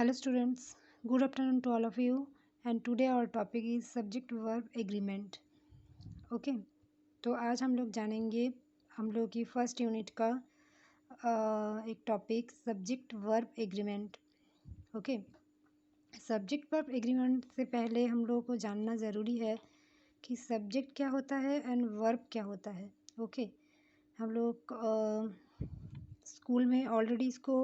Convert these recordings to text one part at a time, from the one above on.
Hello students, good afternoon to all of you and today our topic is subject verb agreement. Okay तो आज हम लोग जानेंगे हम लोग की फर्स्ट यूनिट का एक topic subject verb agreement. Okay subject verb agreement से पहले हम लोगों को जानना ज़रूरी है कि सब्जेक्ट क्या होता है एंड वर्ब क्या होता है. ओके हम लोग स्कूल में ऑलरेडी इसको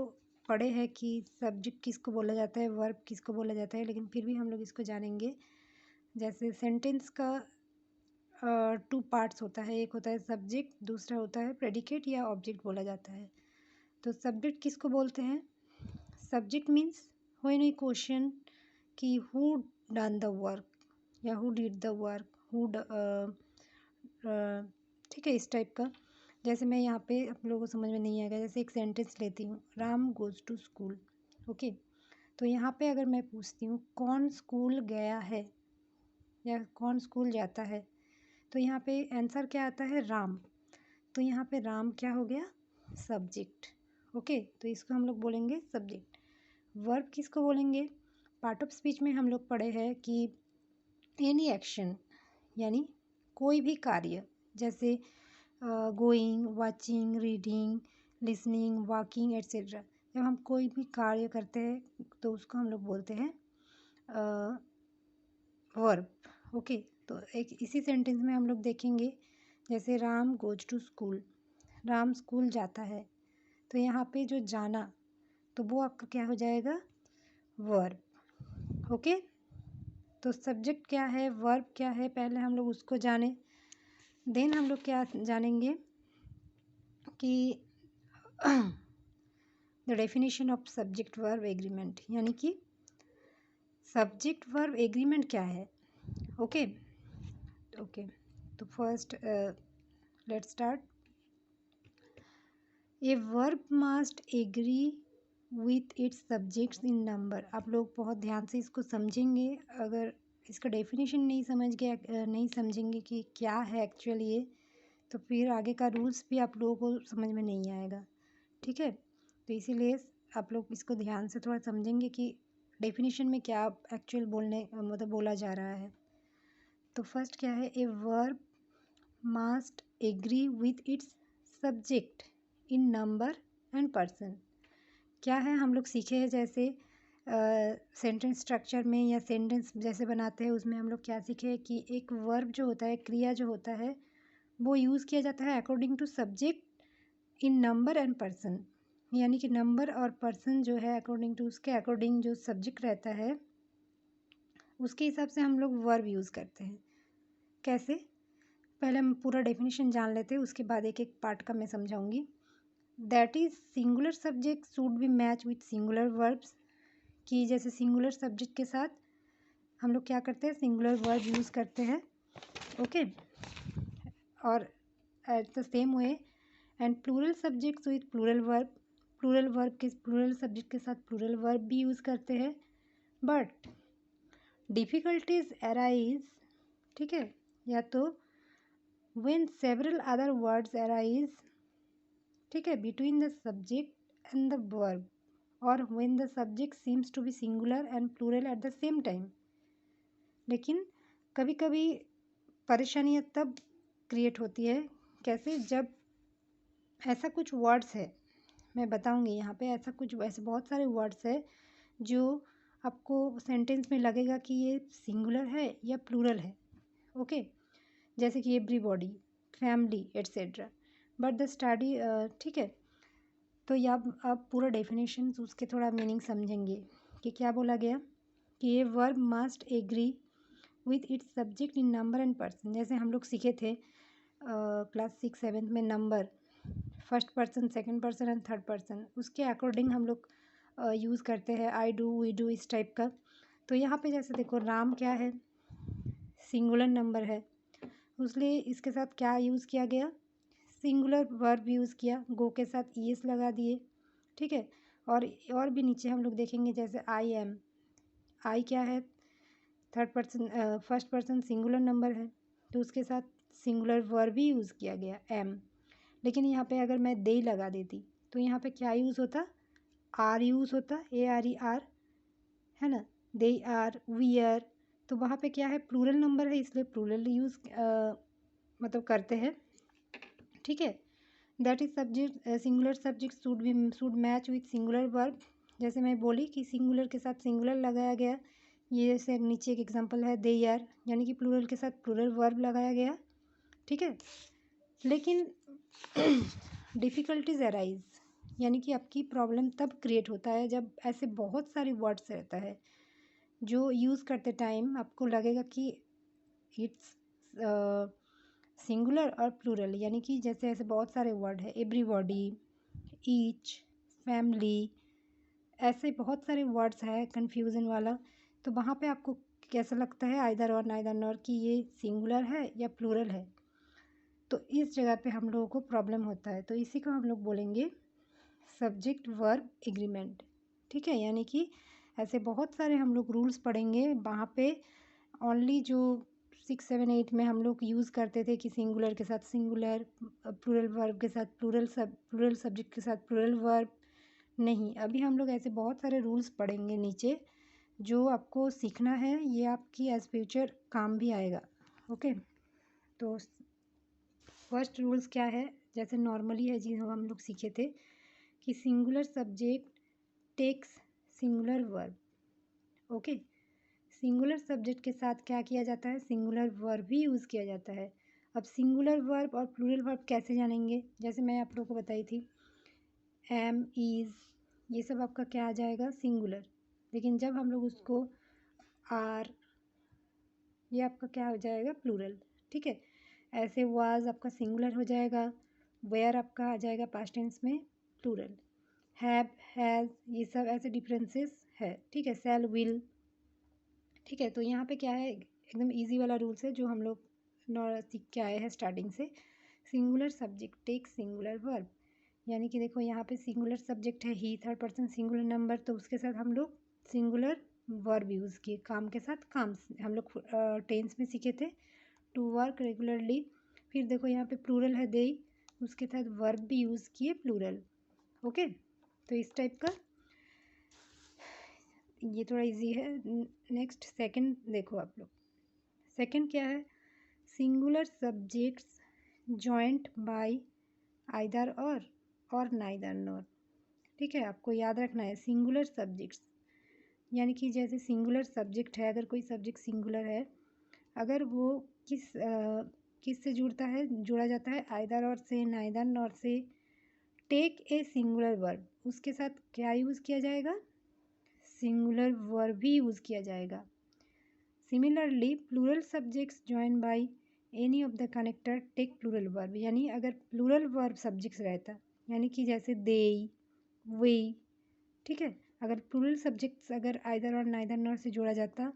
पढ़े हैं कि सब्जेक्ट किसको बोला जाता है, वर्ब किसको बोला जाता है, लेकिन फिर भी हम लोग इसको जानेंगे. जैसे सेंटेंस का टू पार्ट्स होता है, एक होता है सब्जेक्ट, दूसरा होता है प्रेडिकेट या ऑब्जेक्ट बोला जाता है. तो सब्जेक्ट किसको बोलते हैं? Subject means when we question कि हु डन द वर्क या हु डिड द वर्क, ठीक है, इस टाइप का. जैसे मैं यहाँ पे आप लोगों को समझ में नहीं आएगा, जैसे एक सेंटेंस लेती हूँ, Ram goes to school. Okay तो यहाँ पे अगर मैं पूछती हूँ कौन स्कूल गया है या कौन स्कूल जाता है, तो यहाँ पे आंसर क्या आता है? राम. तो यहाँ पे राम क्या हो गया? सब्जेक्ट. ओके तो इसको हम लोग बोलेंगे सब्जेक्ट. वर्ब किसको बोलेंगे? पार्ट ऑफ स्पीच में हम लोग पढ़े हैं कि एनी एक्शन यानी कोई भी कार्य, जैसे going, watching, reading, listening, walking etcetera. जब हम कोई भी कार्य करते हैं तो उसको हम लोग बोलते हैं वर्ब. ओके तो एक इसी सेंटेंस में हम लोग देखेंगे, जैसे Ram goes to school, Ram school जाता है. तो यहाँ पे जो जाना, तो वो आपका क्या हो जाएगा? वर्ब. ओके तो सब्जेक्ट क्या है, वर्ब क्या है, पहले हम लोग उसको जाने. देन हम लोग क्या जानेंगे कि the definition of subject verb agreement, यानी कि सब्जेक्ट वर्ब एग्रीमेंट क्या है. ओके तो first let's start. A verb must agree with its subjects in number. आप लोग बहुत ध्यान से इसको समझेंगे. अगर इसका डेफिनेशन नहीं समझेंगे कि क्या है एक्चुअली ये, तो फिर आगे का रूल्स भी आप लोगों को समझ में नहीं आएगा. ठीक है तो इसीलिए आप लोग इसको ध्यान से थोड़ा समझेंगे कि डेफिनेशन में क्या एक्चुअल बोला जा रहा है. तो फर्स्ट क्या है? A verb must agree with its subject in number and person. क्या है हम लोग सीखे हैं, जैसे सेंटेंस स्ट्रक्चर में या सेंटेंस जैसे बनाते हैं उसमें हम लोग क्या सीखे हैं कि एक वर्ब जो होता है, क्रिया जो होता है, वो यूज़ किया जाता है according to subject in number and person. यानी कि नंबर और पर्सन जो है अकॉर्डिंग टू उसके अकॉर्डिंग जो सब्जेक्ट रहता है उसके हिसाब से हम लोग वर्ब यूज़ करते हैं. कैसे? पहले हम पूरा डेफिनेशन जान लेते हैं, उसके बाद एक एक पार्ट का मैं समझाऊंगी. That is singular subject should be match with singular verbs. कि जैसे सिंगुलर सब्जेक्ट के साथ हम लोग क्या करते हैं? सिंगुलर वर्ब यूज़ करते हैं. ओके और at the same way and plural subjects with plural verb. Plural subject के साथ प्लूरल वर्ब भी यूज़ करते हैं. बट डिफ़िकल्टीज अराइज, ठीक है, या तो when several other words arise, ठीक है, between the subject and the verb, और when the subject seems to be singular and plural at the same time. लेकिन कभी कभी परेशानियाँ तब क्रिएट होती है. कैसे? जब ऐसा कुछ वर्ड्स है, मैं बताऊंगी यहाँ पे, ऐसे बहुत सारे वर्ड्स है जो आपको सेंटेंस में लगेगा कि ये सिंगुलर है या प्लूरल है. ओके जैसे कि everybody, family etcetera. But the study, ठीक है, तो ये आप पूरा डेफिनेशन उसके थोड़ा मीनिंग समझेंगे कि क्या बोला गया कि ये verb must agree with its subject in number and person. जैसे हम लोग सीखे थे क्लास 6-7 में number, first person, second person and third person, उसके अकॉर्डिंग हम लोग यूज़ करते हैं आई डू, वी डू, इस टाइप का. तो यहाँ पे जैसे देखो राम क्या है? सिंगुलर नंबर है, इसलिए इसके साथ क्या यूज़ किया गया? सिंगुलर वर्ब यूज़ किया, गो के साथ ईएस लगा दिए. ठीक है और भी नीचे हम लोग देखेंगे, जैसे आई एम, आई क्या है? Third person, first person singular number है, तो उसके साथ सिंगुलर वर्ब भी यूज़ किया गया एम. लेकिन यहाँ पे अगर मैं दे लगा देती तो यहाँ पे क्या यूज़ होता? आर यूज़ होता, ARER. है ना, दे आर, वी आर, तो वहाँ पे क्या है, प्लूरल नंबर है इसलिए प्लूरल यूज़ मतलब करते हैं, ठीक है। That is subject, singular subject should match with singular verb. जैसे मैं बोली कि सिंगुलर के साथ सिंगुलर लगाया गया, ये जैसे नीचे एक एग्जांपल है दे आर, यानी कि प्लूरल के साथ प्लूरल वर्ब लगाया गया, ठीक है। लेकिन डिफ़िकल्टीज अराइज, यानी कि आपकी प्रॉब्लम तब क्रिएट होता है जब ऐसे बहुत सारे वर्ड्स रहता है जो यूज़ करते टाइम आपको लगेगा कि इट्स सिंगुलर और प्लूरल, यानी कि जैसे ऐसे बहुत सारे वर्ड है, एवरीबॉडी, ईच, फैमिली, ऐसे बहुत सारे वर्ड्स है कन्फ्यूज़न वाला। तो वहाँ पे आपको कैसा लगता है, आइदर और नाइदर नॉर, कि ये सिंगुलर है या प्लूरल है। तो इस जगह पे हम लोगों को प्रॉब्लम होता है, तो इसी को हम लोग बोलेंगे सब्जेक्ट वर्ब एग्रीमेंट, ठीक है। यानी कि ऐसे बहुत सारे हम लोग रूल्स पढ़ेंगे वहाँ पे। ओनली जो 6, 7, 8 में हम लोग यूज़ करते थे कि सिंगुलर के साथ सिंगुलर, प्लूरल वर्ब के साथ प्लूरल सब्जेक्ट के साथ प्लूरल वर्ब, नहीं, अभी हम लोग ऐसे बहुत सारे रूल्स पढ़ेंगे नीचे जो आपको सीखना है, ये आपकी एज फ्यूचर काम भी आएगा, ओके। तो फर्स्ट रूल्स क्या है, जैसे नॉर्मली है जी हम लोग सीखे थे कि singular subject takes singular verb, okay. Singular subject के साथ क्या किया जाता है, सिंगुलर वर्ब भी यूज़ किया जाता है। अब सिंगुलर वर्ब और प्लूरल वर्ब कैसे जानेंगे, जैसे मैं आप लोगों को बताई थी, एम, इज़, ये सब आपका क्या आ जाएगा, सिंगुलर। लेकिन जब हम लोग उसको आर, ये आपका क्या हो जाएगा, प्लूरल, ठीक है। ऐसे वाज आपका सिंगुलर हो जाएगा, वेयर आपका आ जाएगा पास्ट टेंस में प्लूरल, हैव, हैज़, ये सब ऐसे डिफरेंसेस है, ठीक है। सेल, विल, ठीक है। तो यहाँ पे क्या है, एकदम इजी वाला रूल्स है जो हम लोग सीख के आए हैं स्टार्टिंग से। Singular subject take singular verb, यानी कि देखो यहाँ पे सिंगुलर सब्जेक्ट है ही, थर्ड पर्सन सिंगुलर नंबर, तो उसके साथ हम लोग सिंगुलर वर्ब यूज़ किए, काम के साथ काम, हम लोग टेंस में सीखे थे, टू वर्क रेगुलरली। फिर देखो यहाँ पे प्लूरल है दे, उसके साथ वर्ब भी यूज़ किए प्लूरल, ओके। तो इस टाइप का ये थोड़ा इजी है। नेक्स्ट सेकंड देखो आप लोग, सेकंड क्या है, singular subjects joint by either or neither nor, ठीक है। आपको याद रखना है सिंगुलर सब्जेक्ट्स, यानी कि जैसे सिंगुलर सब्जेक्ट है, अगर कोई सब्जेक्ट सिंगुलर है, अगर वो किस से जुड़ता है, जोड़ा जाता है आइदर और से, नाइदर नॉर से, टेक ए सिंगुलर वर्ब, उसके साथ क्या यूज़ किया जाएगा, सिंगुलर वर्ब भी यूज़ किया जाएगा। Similarly plural subjects join by any of the connector take plural verb, यानी अगर प्लूरल वर्ब सब्जेक्ट्स रहता, यानी कि जैसे दे, वे, ठीक है, अगर प्लूरल सब्जेक्ट्स अगर आइदर और नाइदर नॉर से जोड़ा जाता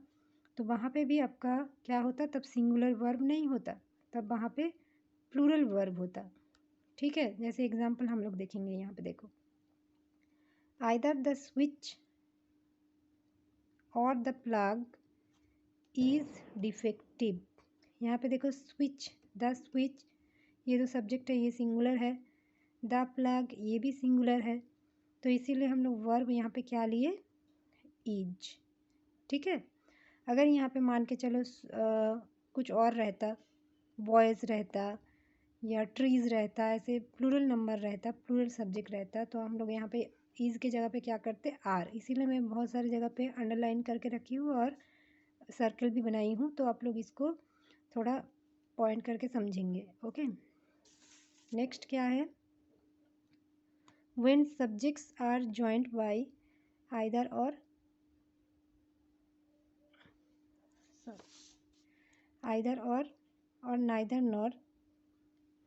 तो वहाँ पे भी आपका क्या होता, तब सिंगुलर वर्ब नहीं होता, तब वहाँ पे प्लूरल वर्ब होता, ठीक है। जैसे एग्जांपल हम लोग देखेंगे यहाँ पे, देखो, आइदर द स्विच और द प्लग इज़ डिफेक्टिव, यहाँ पे देखो स्विच, द स्विच, ये जो सब्जेक्ट है ये सिंगुलर है, द प्लग ये भी सिंगुलर है, तो इसीलिए हम लोग वर्ब यहाँ पे क्या लिए, इज, ठीक है। अगर यहाँ पे मान के चलो कुछ और रहता, बॉयज़ रहता या ट्रीज़ रहता, ऐसे प्लूरल नंबर रहता, प्लूरल सब्जेक्ट रहता, तो हम लोग यहाँ पे इज़ के जगह पे क्या करते, आर, इसीलिए मैं बहुत सारी जगह पे अंडरलाइन करके रखी हूँ और सर्कल भी बनाई हूँ, तो आप लोग इसको थोड़ा पॉइंट करके समझेंगे, ओके। नेक्स्ट क्या है, when subjects are joint by either or neither nor,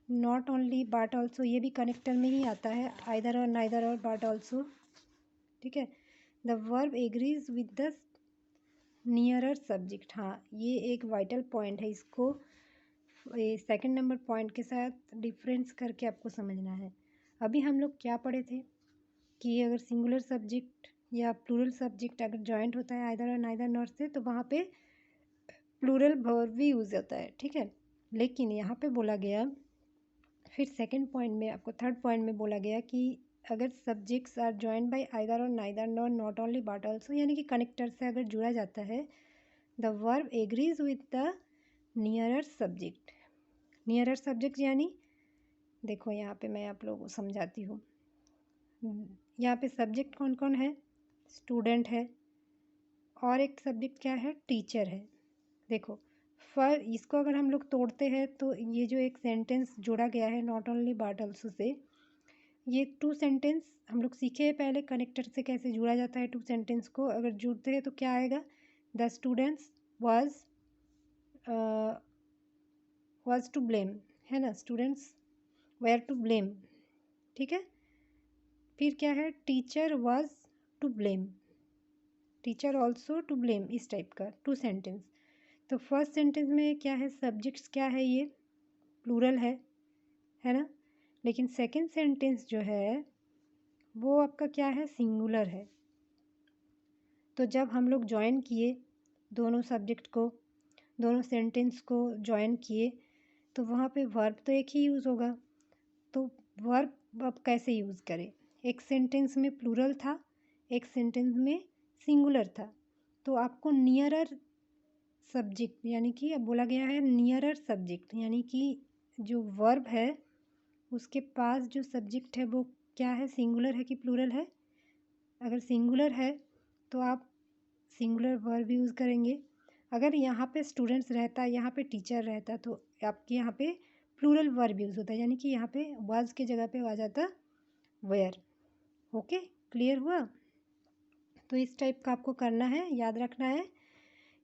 not only but also, ये भी कनेक्टर में ही आता है, आइदर और नाइदर और बट ऑल्सो, ठीक है। The verb agrees with the nearer subject, हाँ ये एक वाइटल पॉइंट है, इसको सेकंड नंबर पॉइंट के साथ डिफरेंस करके आपको समझना है। अभी हम लोग क्या पढ़े थे कि अगर सिंगुलर सब्जेक्ट या प्लूरल सब्जेक्ट अगर जॉइंट होता है आइदर और नाइदर नॉर से, तो वहाँ पे प्लूरल वर्ब भी यूज़ होता है, ठीक है। लेकिन यहाँ पे बोला गया, फिर सेकंड पॉइंट में आपको, थर्ड पॉइंट में बोला गया कि अगर subjects are joined by either or neither nor not only but also, यानी कि कनेक्टर से अगर जुड़ा जाता है, the verb agrees with the nearer subject. Nearer subject यानी देखो यहाँ पे मैं आप लोगों को समझाती हूँ। यहाँ पे सब्जेक्ट कौन कौन है? स्टूडेंट है, और एक सब्जेक्ट क्या है? टीचर है। देखो इसको अगर हम लोग तोड़ते हैं तो ये जो एक सेंटेंस जोड़ा गया है not only but also say, ये टू सेंटेंस हम लोग सीखे हैं पहले कनेक्टर से कैसे जुड़ा जाता है। टू सेंटेंस को अगर जुड़ते हैं तो क्या आएगा? The students was to blame, है ना? स्टूडेंट्स वेयर टू ब्लेम, ठीक है। फिर क्या है? Teacher was to blame, teacher also to blame, इस टाइप का टू सेंटेंस। तो फर्स्ट सेंटेंस में क्या है? सब्जेक्ट्स क्या है? ये प्लूरल है ना? लेकिन सेकंड सेंटेंस जो है वो आपका क्या है? सिंगुलर है। तो जब हम लोग ज्वाइन किए दोनों सब्जेक्ट को, दोनों सेंटेंस को ज्वाइन किए, तो वहाँ पे वर्ब तो एक ही यूज़ होगा। तो वर्ब अब कैसे यूज़ करें? एक सेंटेंस में प्लूरल था, एक सेंटेंस में सिंगुलर था, तो आपको नियरर सब्जेक्ट, यानी कि अब बोला गया है नियरर सब्जेक्ट, यानी कि जो वर्ब है उसके पास जो सब्जेक्ट है वो क्या है? सिंगुलर है कि प्लूरल है? अगर सिंगुलर है तो आप सिंगुलर वर्ब यूज़ करेंगे। अगर यहाँ पे स्टूडेंट्स रहता, यहाँ पे टीचर रहता, तो आपके यहाँ पे प्लूरल वर्ब यूज़ होता है, यानी कि यहाँ पे वाज के जगह पे आ जाता वेयर। ओके, क्लियर हुआ? तो इस टाइप का आपको करना है, याद रखना है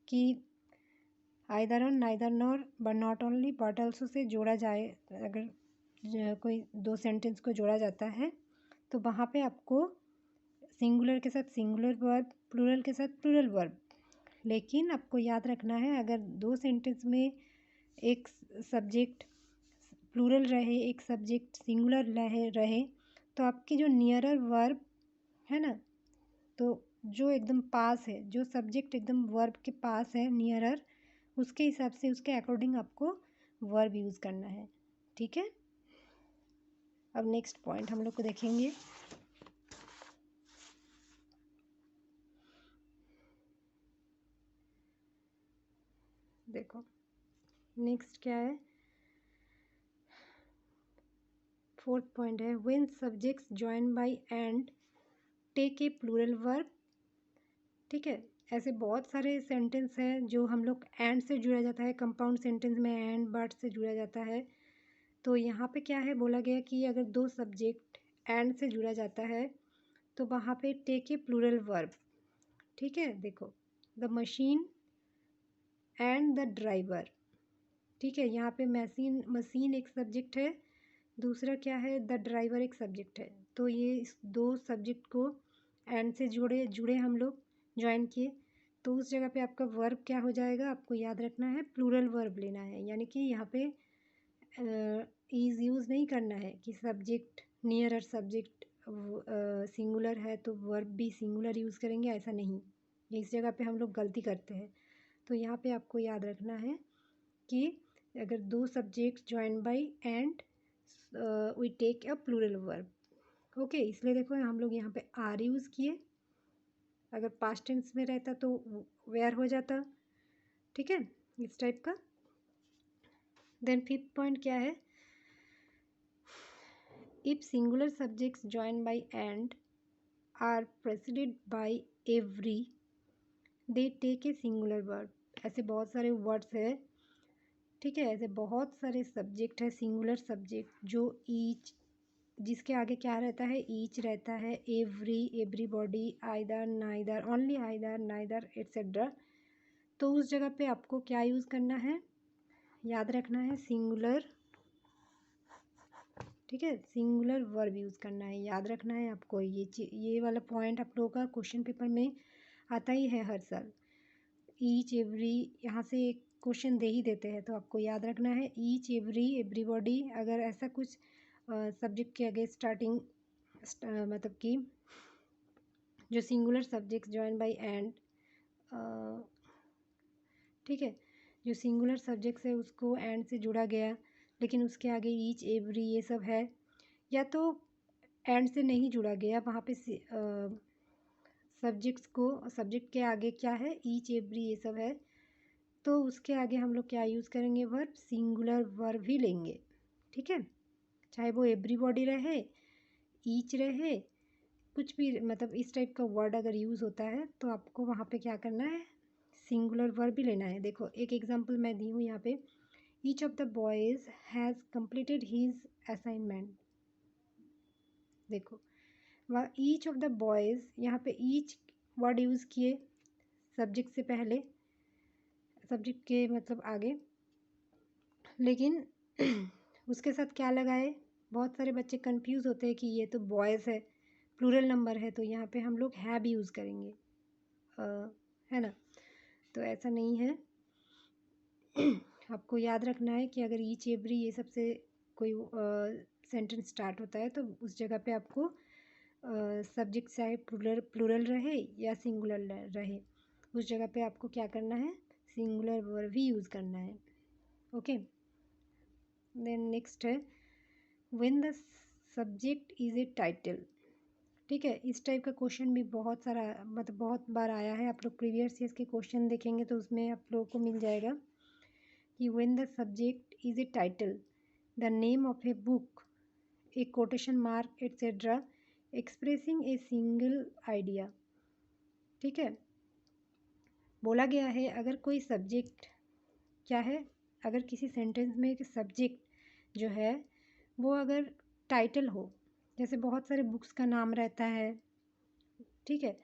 कि either or neither nor but not only but also say जोड़ा जाए। अगर कोई दो सेंटेंस को जोड़ा जाता है तो वहाँ पे आपको सिंगुलर के साथ सिंगुलर वर्ब, प्लूरल के साथ प्लूरल वर्ब। लेकिन आपको याद रखना है, अगर दो सेंटेंस में एक सब्जेक्ट प्लूरल रहे, एक सब्जेक्ट सिंगुलर रहे, तो आपकी जो नियरर वर्ब है ना, तो जो एकदम पास है, जो सब्जेक्ट एकदम वर्ब के पास है नियरर, उसके हिसाब से, उसके अकॉर्डिंग आपको वर्ब यूज़ करना है, ठीक है। अब नेक्स्ट पॉइंट हम लोग को देखेंगे। देखो नेक्स्ट क्या है? फोर्थ पॉइंट है when subjects join by and take a plural verb. ठीक है, ऐसे बहुत सारे सेंटेंस हैं जो हम लोग एंड से जुड़ा जाता है। कंपाउंड सेंटेंस में एंड बट से जुड़ा जाता है। तो यहाँ पे क्या है? बोला गया कि अगर दो सब्जेक्ट एंड से जुड़ा जाता है तो वहाँ पे टेक ए प्लूरल वर्ब। ठीक है, देखो the machine and the driver. ठीक है, यहाँ पे मशीन एक सब्जेक्ट है, दूसरा क्या है? द ड्राइवर एक सब्जेक्ट है। तो ये इस दो सब्जेक्ट को एंड से जुड़े हम लोग ज्वाइन किए, तो उस जगह पे आपका वर्ब क्या हो जाएगा? आपको याद रखना है, प्लूरल वर्ब लेना है। यानी कि यहाँ पे इज़ यूज़ नहीं करना है कि सब्जेक्ट नियरर सब्जेक्ट सिंगुलर है तो वर्ब भी सिंगुलर यूज़ करेंगे, ऐसा नहीं। इस जगह पे हम लोग गलती करते हैं। तो यहाँ पे आपको याद रखना है कि अगर दो subject join by and we take a plural verb. Okay, इसलिए देखो हम लोग यहाँ पे आर यूज़ किए। अगर पास्ट टेंस में रहता तो वेयर हो जाता। ठीक है, इस टाइप का। देन फिफ्थ पॉइंट क्या है? If singular subjects join by and are preceded by every they take a singular verb. ऐसे बहुत सारे वर्ड्स है। ठीक है, ऐसे बहुत सारे सब्जेक्ट है सिंगुलर सब्जेक्ट जो ईच, जिसके आगे क्या रहता है? ईच रहता है, every, everybody, either, neither, only either, neither etcetera. तो उस जगह पे आपको क्या यूज़ करना है? याद रखना है सिंगुलर। ठीक है, सिंगुलर वर्ब यूज़ करना है, याद रखना है आपको। ये वाला पॉइंट आप लोगों का क्वेश्चन पेपर में आता ही है हर साल। ईच, एवरी, यहाँ से एक क्वेश्चन दे ही देते हैं, तो आपको याद रखना है ईच, एवरी, एवरीबॉडी। अगर ऐसा कुछ सब्जेक्ट के आगे स्टार्टिंग मतलब कि जो singular subject join by and, ठीक है, जो सिंगुलर सब्जेक्ट्स है उसको एंड से जुड़ा गया, लेकिन उसके आगे ईच, एवरी ये सब है, या तो एंड से नहीं जुड़ा गया, वहाँ पे सब्जेक्ट्स को, सब्जेक्ट के आगे क्या है, ईच एवरी ये सब है, तो उसके आगे हम लोग क्या यूज़ करेंगे, वर्ब, सिंगुलर वर्ब ही लेंगे। ठीक है, चाहे वो एवरीबॉडी रहे, ईच रहे, कुछ भी, मतलब इस टाइप का वर्ड अगर यूज़ होता है तो आपको वहाँ पे क्या करना है, सिंगुलर वर्ब भी लेना है। देखो एक एग्जांपल मैं दी हूँ यहाँ पे, each of the boys has completed his assignment. देखो वह ईच ऑफ द बॉयज़, यहाँ पे ईच वर्ड यूज़ किए सब्जेक्ट से पहले, सब्जेक्ट के मतलब आगे, लेकिन उसके साथ क्या लगाए, बहुत सारे बच्चे कंफ्यूज होते हैं कि ये तो बॉयज़ है, प्लूरल नंबर है, तो यहाँ पे हम लोग हैव यूज़ करेंगे, है ना। तो ऐसा नहीं है। आपको याद रखना है कि अगर ईच एवरी ये सबसे कोई सेंटेंस स्टार्ट होता है तो उस जगह पे आपको सब्जेक्ट चाहे प्लूरल रहे या सिंगुलर रहे, उस जगह पे आपको क्या करना है, सिंगुलर वर्ब ही यूज़ करना है। ओके, देन नेक्स्ट है when the subject is a title. ठीक है, इस टाइप का क्वेश्चन भी बहुत सारा, मतलब बहुत बार आया है। आप लोग प्रीवियस ईयर्स के क्वेश्चन देखेंगे तो उसमें आप लोगों को मिल जाएगा कि when the subject is a title, the name of a book, A quotation mark etcetera expressing a single idea. ठीक है, बोला गया है अगर कोई सब्जेक्ट क्या है, अगर किसी सेंटेंस में एक सब्जेक्ट जो है वो अगर टाइटल हो, जैसे बहुत सारे बुक्स का नाम रहता है, ठीक है,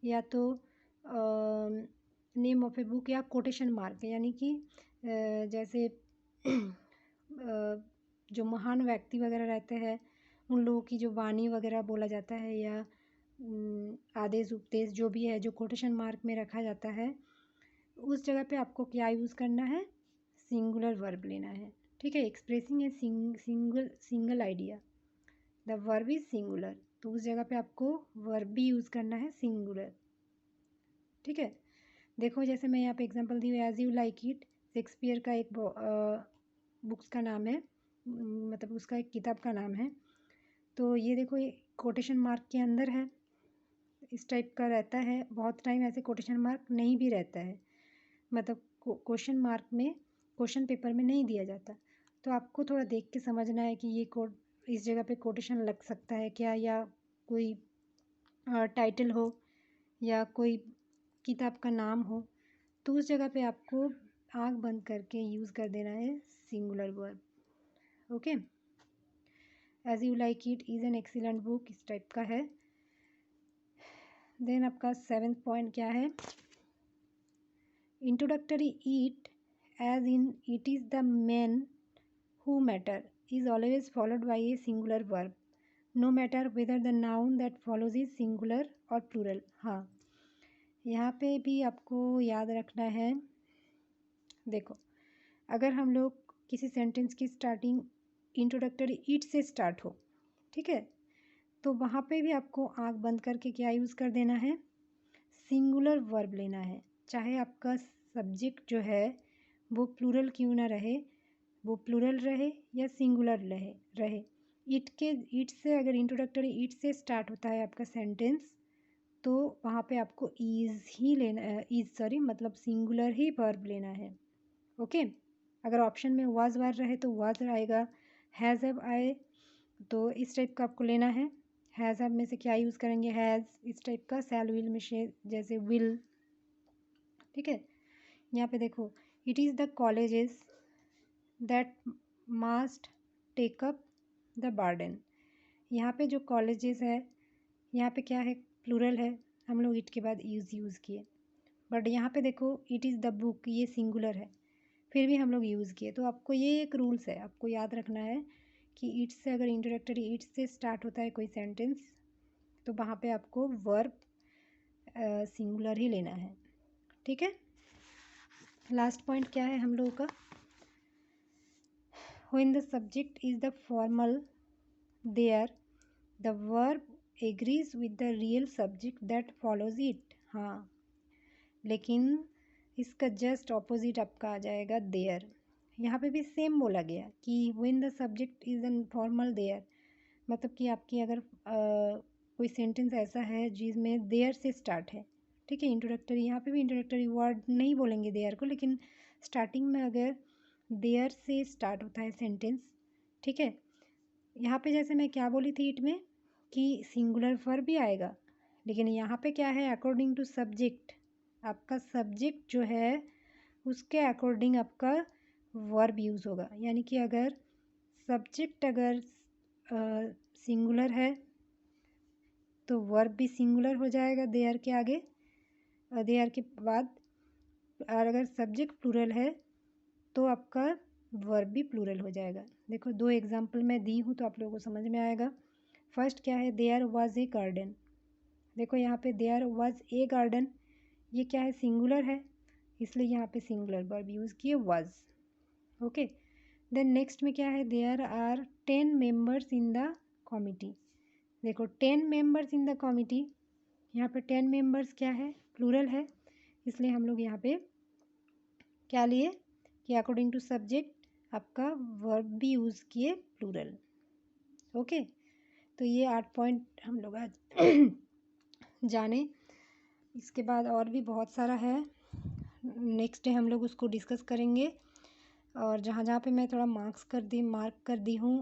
या तो नेम ऑफ ए बुक या कोटेशन मार्क, यानी कि जैसे जो महान व्यक्ति वगैरह रहते हैं उन लोगों की जो वाणी वगैरह बोला जाता है, या आदेश उपदेश जो भी है जो कोटेशन मार्क में रखा जाता है, उस जगह पे आपको क्या यूज़ करना है, सिंगुलर वर्ब लेना है। ठीक है, expressing a single idea, the verb is singular, तो उस जगह पे आपको वर्ब भी यूज़ करना है सिंगुलर। ठीक है, देखो जैसे मैं यहाँ पे एग्जांपल दी हूँ, as you like it, Shakespeare का एक बुक्स का नाम है, मतलब उसका एक किताब का नाम है। तो ये देखो ये कोटेशन मार्क के अंदर है, इस टाइप का रहता है। बहुत टाइम ऐसे कोटेशन मार्क नहीं भी रहता है, मतलब क्वेश्चन मार्क में, क्वेश्चन पेपर में नहीं दिया जाता। तो आपको थोड़ा देख के समझना है कि ये कोड, इस जगह पे कोटेशन लग सकता है क्या, या कोई टाइटल हो या कोई किताब का नाम हो, तो उस जगह पे आपको आँख बंद करके यूज़ कर देना है singular verb. Okay, as you like it is an excellent book, इस टाइप का है। देन आपका 7th पॉइंट क्या है, introductory it as in it is the man who matter is always followed by a singular verb, no matter whether the noun that follows is singular और plural. हाँ, यहाँ पे भी आपको याद रखना है। देखो अगर हम लोग किसी सेंटेंस की स्टार्टिंग इंट्रोडक्टरी इट से स्टार्ट हो, ठीक है, तो वहाँ पे भी आपको आँख बंद करके क्या यूज़ कर देना है, सिंगुलर वर्ब लेना है। चाहे आपका सब्जेक्ट जो है वो प्लूरल क्यों ना रहे, वो प्लूरल रहे या सिंगुलर रहे, इट से अगर इंट्रोडक्टरी इट से स्टार्ट होता है आपका सेंटेंस, तो वहाँ पे आपको मतलब सिंगुलर ही वर्ब लेना है। ओके, अगर ऑप्शन में वाज वार रहे तो वाज आएगा, हैज़ हैव आए तो इस टाइप का आपको लेना है। हैज़ हैव में से क्या यूज़ करेंगे, हैज़, इस टाइप का शैल विल में से जैसे विल। ठीक है, यहाँ पे देखो it is the colleges that must take up the burden, यहाँ पे जो कॉलेजेस है यहाँ पे क्या है, प्लूरल है, हम लोग इट के बाद यूज़ किए, बट यहाँ पे देखो इट इज़ द बुक, ये सिंगुलर है, फिर भी हम लोग यूज़ किए। तो आपको ये एक रूल्स है, आपको याद रखना है कि इट से अगर इंट्रोडक्टरी इट से स्टार्ट होता है कोई सेंटेंस, तो वहाँ पे आपको वर्ब सिंगुलर ही लेना है। ठीक है, लास्ट पॉइंट क्या है हम लोगों का, when the subject is the formal there the verb agrees with the real subject that follows it. हाँ, लेकिन इसका जस्ट ऑपोजिट आपका आ जाएगा देयर। यहाँ पे भी सेम बोला गया कि when the subject is an formal there, मतलब कि आपकी अगर कोई सेंटेंस ऐसा है जिसमें देयर से स्टार्ट है, ठीक है, इंट्रोडक्टरी, यहाँ पे भी इंट्रोडक्टरी वर्ड नहीं बोलेंगे देयर को, लेकिन स्टार्टिंग में अगर देयर से स्टार्ट होता है सेंटेंस, ठीक है। यहाँ पे जैसे मैं क्या बोली थी इट में कि सिंगुलर वर्ब भी आएगा, लेकिन यहाँ पे क्या है, अकॉर्डिंग टू सब्जेक्ट, आपका सब्जेक्ट जो है उसके अकॉर्डिंग आपका वर्ब यूज़ होगा। यानी कि अगर सब्जेक्ट अगर सिंगुलर है तो वर्ब भी सिंगुलर हो जाएगा देयर के आगे, देयर के बाद। और अगर सब्जेक्ट प्लूरल है तो आपका वर्ब भी प्लूरल हो जाएगा। देखो 2 एग्जांपल मैं दी हूँ तो आप लोगों को समझ में आएगा। फर्स्ट क्या है, देयर वाज ए गार्डन। देखो यहाँ पे देयर वाज ए गार्डन, ये क्या है, सिंगुलर है, इसलिए यहाँ पे सिंगुलर वर्ब यूज़ किए वाज। ओके, देन नेक्स्ट में क्या है, there are 10 members in the committee. देखो 10 मेंबर्स इन द कमिटी, यहाँ पे 10 मेंबर्स क्या है, प्लूरल है, इसलिए हम लोग यहाँ पे क्या लिए कि अकॉर्डिंग टू सब्जेक्ट आपका वर्ब भी यूज़ किए प्लूरल। ओके, तो ये 8 पॉइंट हम लोग आज जाने। इसके बाद और भी बहुत सारा है, नेक्स्ट डे हम लोग उसको डिस्कस करेंगे। और जहाँ जहाँ पे मैं थोड़ा मार्क कर दी हूँ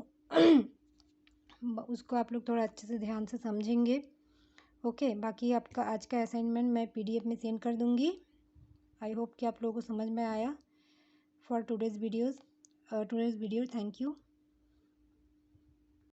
उसको आप लोग थोड़ा अच्छे से ध्यान से समझेंगे। ओके, बाकी आपका आज का असाइनमेंट मैं PDF में सेंड कर दूँगी। आई होप कि आप लोगों को समझ में आया। For today's video, thank you.